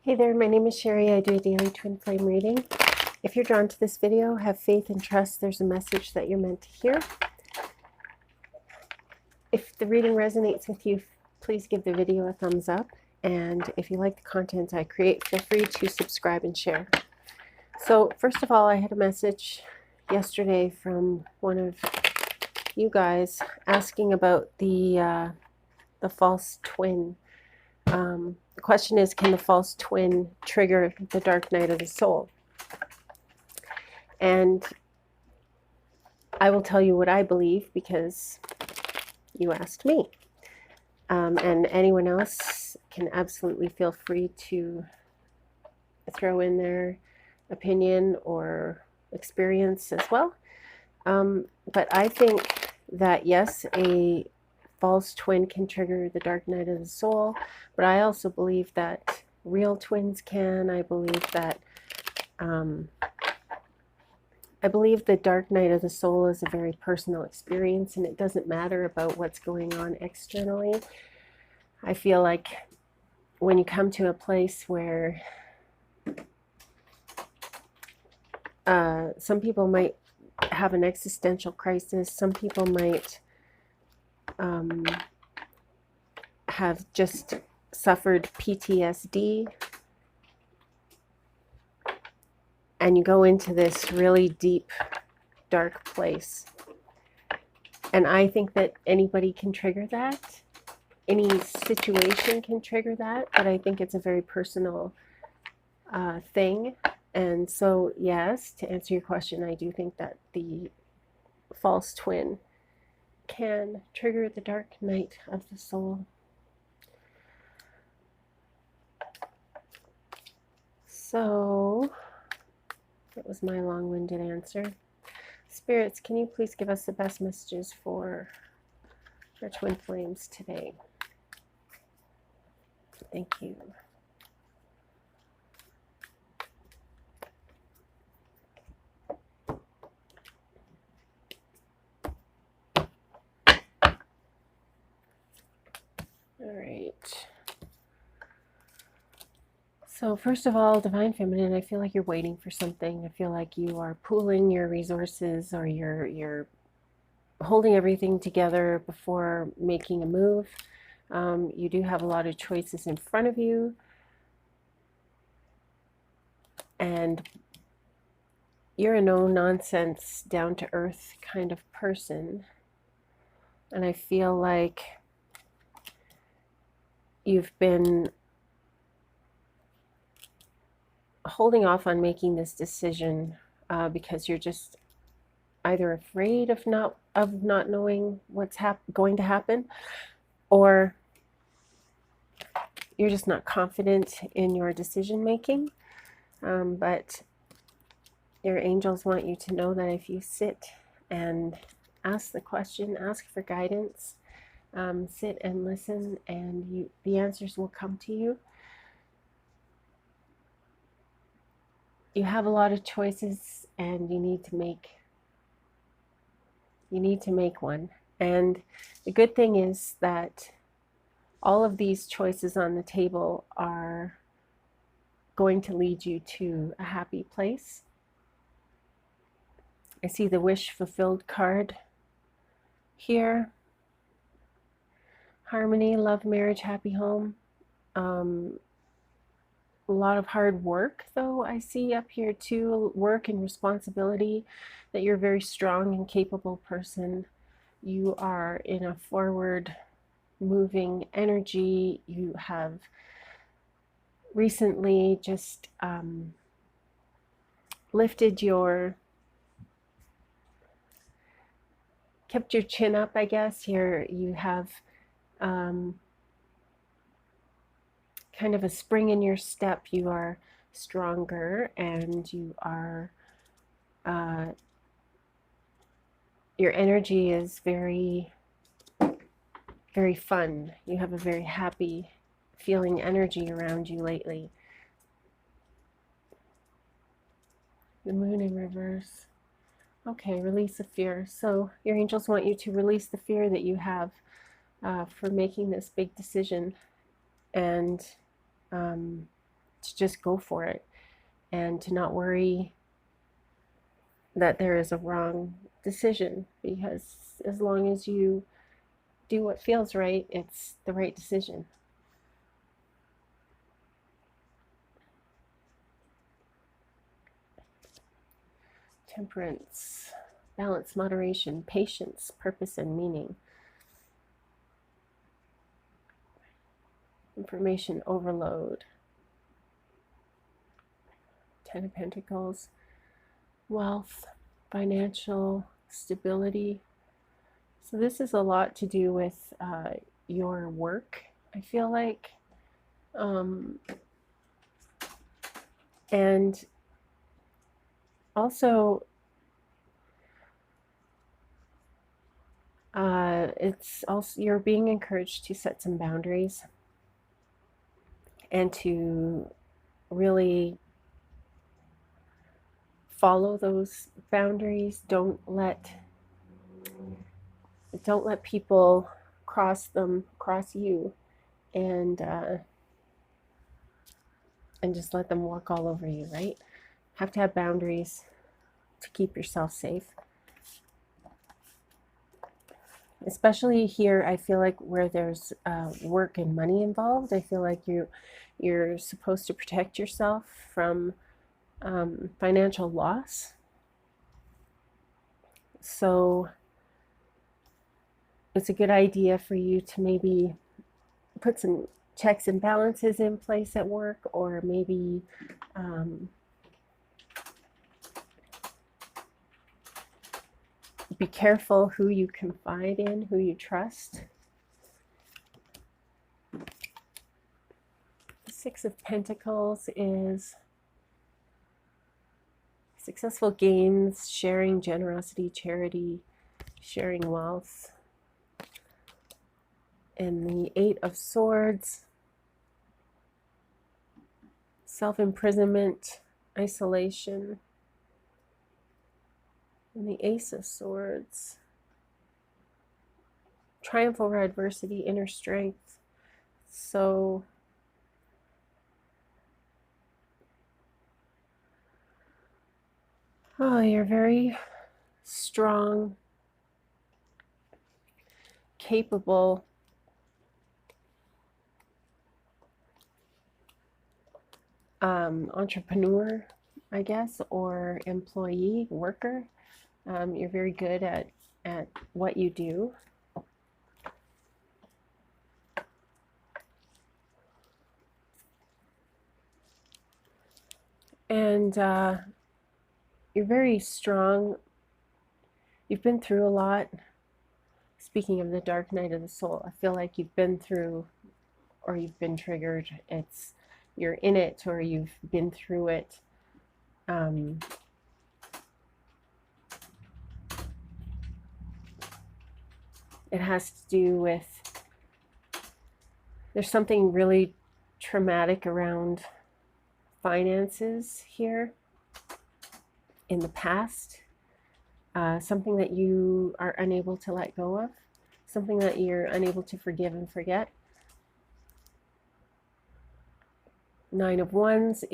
Hey there, my name is Sherry. I do a daily twin flame reading. If you're drawn to this video, have faith and trust there's a message that you're meant to hear. If the reading resonates with you, please give the video a thumbs up. And if you like the content I create, feel free to subscribe and share. So first of all, I had a message yesterday from one of you guys asking about the false twin. The question is, can the false twin trigger the dark night of the soul? And I will tell you what I believe because you asked me. And anyone else can absolutely feel free to throw in their opinion or experience as well. But I think that yes, a false twin can trigger the dark night of the soul, but I also believe that real twins can. I believe that the dark night of the soul is a very personal experience, and it doesn't matter about what's going on externally. I feel like when you come to a place where some people might have an existential crisis, some people might have just suffered PTSD, and you go into this really deep, dark place. And I think that anybody can trigger that. Any situation can trigger that, but I think it's a very personal thing. And so, yes, to answer your question, I do think that the false twin can trigger the dark night of the soul. So, that was my long-winded answer. Spirits, can you please give us the best messages for our twin flames today? Thank you. All right. So first of all, Divine Feminine, I feel like you're waiting for something. I feel like you are pooling your resources, or you're holding everything together before making a move. You do have a lot of choices in front of you, and you're a no-nonsense, down-to-earth kind of person. And I feel like you've been holding off on making this decision because you're just either afraid of not knowing what's going to happen, or you're just not confident in your decision making. But your angels want you to know that if you sit and ask the question, ask for guidance, sit and listen, and the answers will come to you. You have a lot of choices, and you need to make one. And the good thing is that all of these choices on the table are going to lead you to a happy place. I see the wish fulfilled card here. Harmony, love, marriage, happy home. A lot of hard work, though, I see up here too. Work and responsibility, that you're a very strong and capable person. You are in a forward moving energy. You have recently just kept your chin up, I guess. Here you have kind of a spring in your step. You are stronger, and you are your energy is very, very fun. You have a very happy feeling energy around you lately. The moon in reverse. Okay, release the fear. So your angels want you to release the fear that you have for making this big decision, and to just go for it and to not worry that there is a wrong decision, because as long as you do what feels right, it's the right decision. Temperance, balance, moderation, patience, purpose, and meaning. Information overload. Ten of Pentacles, wealth, financial stability. So this is a lot to do with your work, I feel like. And also, it's also, you're being encouraged to set some boundaries and to really follow those boundaries. Don't let people cross you, and just let them walk all over you, right? Have to have boundaries to keep yourself safe. Especially here, I feel like where there's work and money involved, I feel like you're supposed to protect yourself from financial loss. So it's a good idea for you to maybe put some checks and balances in place at work, or maybe be careful who you confide in, who you trust. The Six of Pentacles is successful gains, sharing, generosity, charity, sharing wealth. And the Eight of Swords, self-imprisonment, isolation. And the Ace of Swords, triumph over adversity, inner strength. So you're very strong, capable, entrepreneur, I guess, or employee, worker. You're very good at what you do. And you're very strong. You've been through a lot. Speaking of the dark night of the soul, I feel like you've been through, or you've been triggered. You're in it, or you've been through it. It has to do with, there's something really traumatic around finances here in the past. Something that you are unable to let go of, something that you're unable to forgive and forget. Nine of Wands.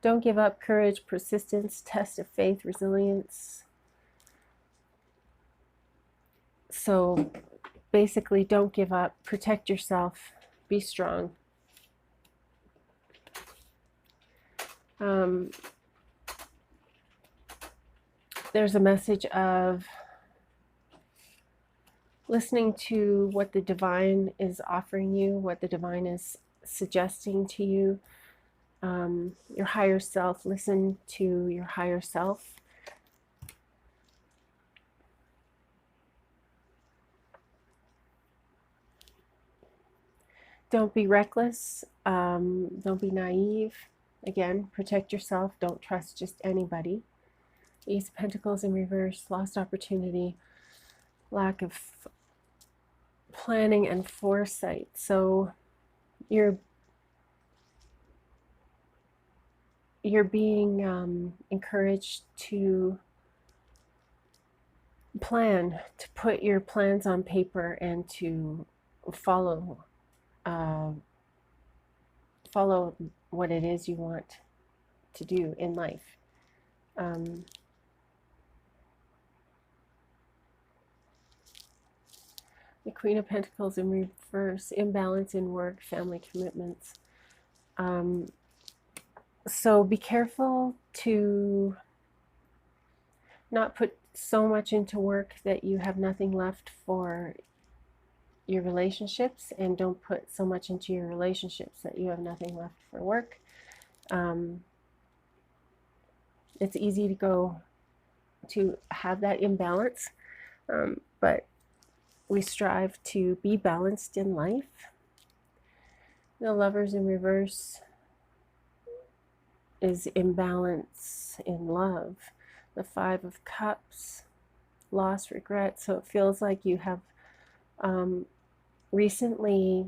Don't give up, courage, persistence, test of faith, resilience. So basically, don't give up, protect yourself, be strong. There's a message of listening to what the divine is offering you, what the divine is suggesting to you. Your higher self, listen to your higher self. Don't be reckless. Don't be naive. Again, protect yourself. Don't trust just anybody. Ace of Pentacles in reverse, lost opportunity, lack of planning and foresight. So you're being encouraged to plan, to put your plans on paper, and to follow follow what it is you want to do in life. The Queen of Pentacles in reverse, imbalance in work, family commitments. So be careful to not put so much into work that you have nothing left for your relationships, and don't put so much into your relationships that you have nothing left for work. It's easy to have that imbalance, but we strive to be balanced in life. The Lovers in reverse is imbalance in love. The Five of Cups, loss, regret. So it feels like you have recently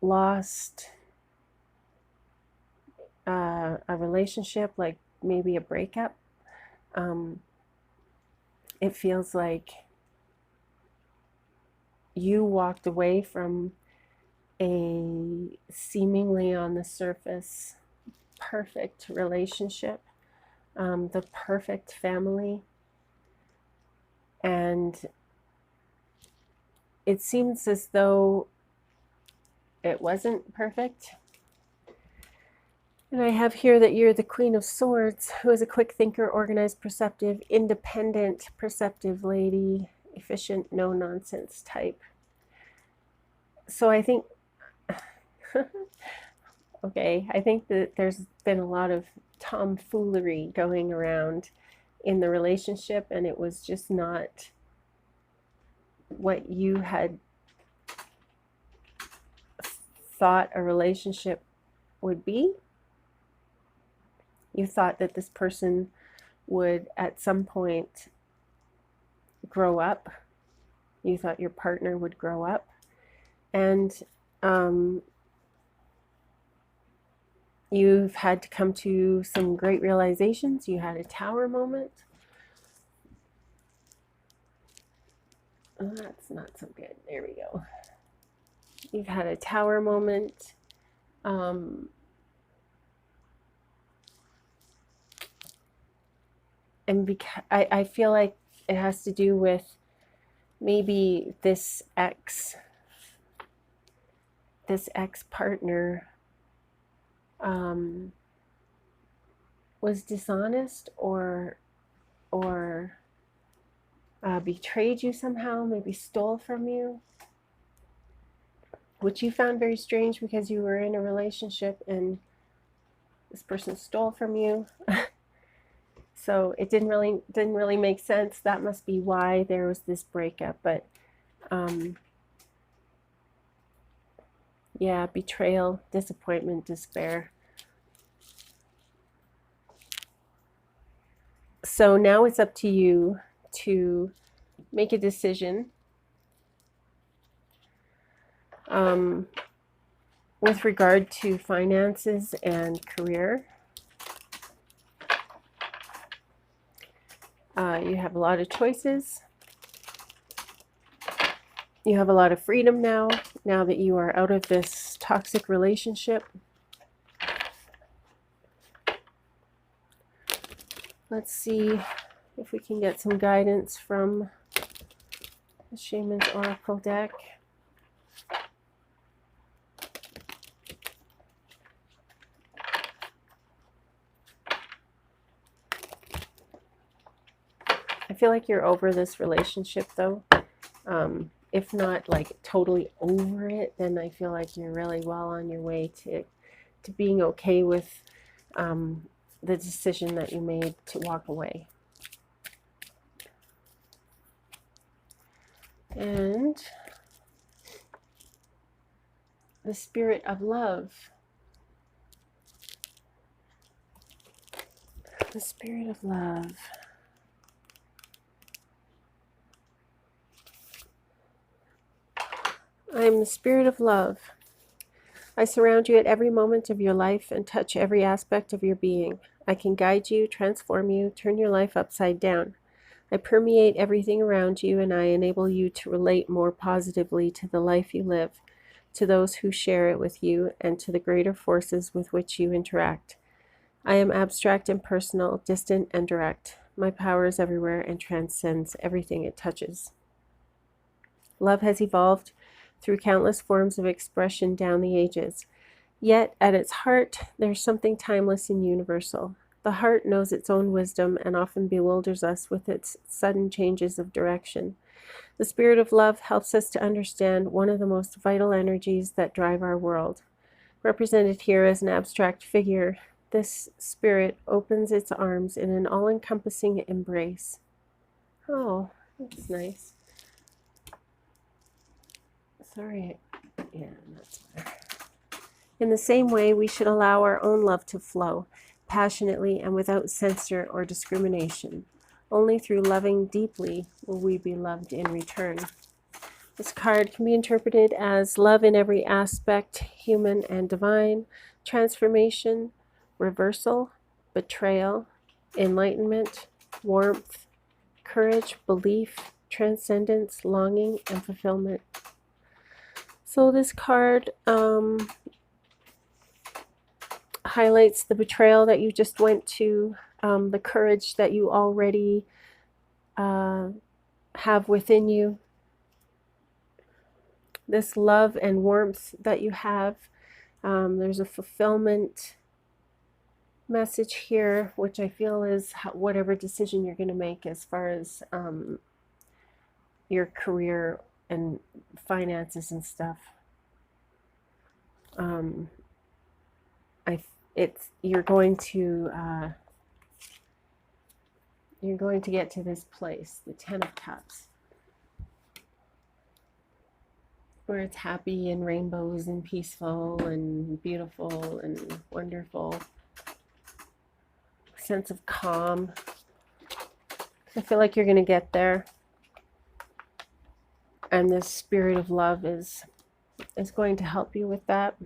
lost a relationship, like maybe a breakup. It feels like you walked away from a seemingly on the surface perfect relationship, the perfect family, and it seems as though it wasn't perfect. And I have here that you're the Queen of Swords, who is a quick thinker, organized, perceptive, independent, perceptive lady, efficient, no-nonsense type. So I think, okay, I think that there's been a lot of tomfoolery going around in the relationship, and it was just not what you had thought a relationship would be. You thought that this person would at some point grow up. You thought your partner would grow up. And you've had to come to some great realizations. You had a tower moment. Oh, that's not so good. There we go. You've had a tower moment. And because I feel like it has to do with maybe this ex partner was dishonest or betrayed you somehow, maybe stole from you, which you found very strange because you were in a relationship and this person stole from you. So it didn't really make sense. That must be why there was this breakup. But yeah, betrayal, disappointment, despair. So now it's up to you to make a decision with regard to finances and career. You have a lot of choices. You have a lot of freedom now that you are out of this toxic relationship. Let's see if we can get some guidance from the Shaman's Oracle deck. I feel like you're over this relationship though. If not like totally over it, then I feel like you're really well on your way to being okay with the decision that you made to walk away. And the Spirit of Love. The Spirit of Love. I am the Spirit of Love. I surround you at every moment of your life and touch every aspect of your being. I can guide you, transform you, turn your life upside down. I permeate everything around you, and I enable you to relate more positively to the life you live. to those who share it with you, and to the greater forces with which you interact. I am abstract and personal, distant and direct. My power is everywhere and transcends everything it touches. Love has evolved through countless forms of expression down the ages. Yet, at its heart, there's something timeless and universal. The heart knows its own wisdom and often bewilders us with its sudden changes of direction. The spirit of love helps us to understand one of the most vital energies that drive our world. Represented here as an abstract figure, this spirit opens its arms in an all-encompassing embrace. Oh, that's nice. Sorry. Yeah, that's better. In the same way, we should allow our own love to flow, passionately and without censor or discrimination. Only through loving deeply will we be loved in return. This card can be interpreted as love in every aspect, human and divine, transformation, reversal, betrayal, enlightenment, warmth, courage, belief, transcendence, longing, and fulfillment. So this card highlights the betrayal that you just went to, the courage that you already have within you, this love and warmth that you have. There's a fulfillment message here, which I feel is whatever decision you're going to make as far as your career and finances and stuff. You're going to get to this place, the Ten of Cups, where it's happy and rainbows and peaceful and beautiful and wonderful. Sense of calm. I feel like you're going to get there, and this spirit of love is going to help you with that.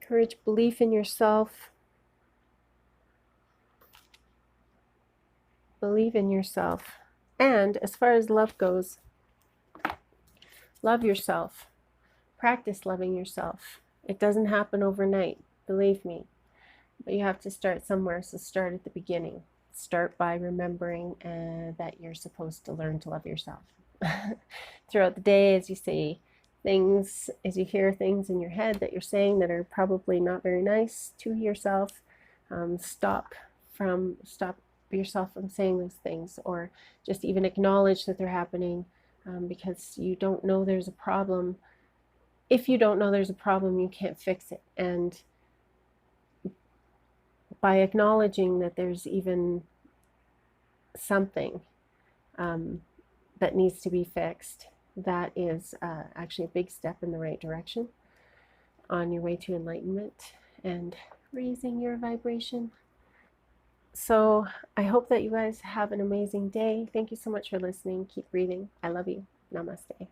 Courage, belief in yourself. Believe in yourself. And as far as love goes, love yourself. Practice loving yourself. It doesn't happen overnight, believe me. But you have to start somewhere, so start at the beginning. Start by remembering that you're supposed to learn to love yourself. Throughout the day, as you say things, as you hear things in your head that you're saying that are probably not very nice to yourself, stop yourself from saying those things, or just even acknowledge that they're happening, because you don't know there's a problem. If you don't know there's a problem, you can't fix it. And by acknowledging that there's even something that needs to be fixed, that is actually a big step in the right direction on your way to enlightenment and raising your vibration. So I hope that you guys have an amazing day. Thank you so much for listening. Keep breathing. I love you. Namaste.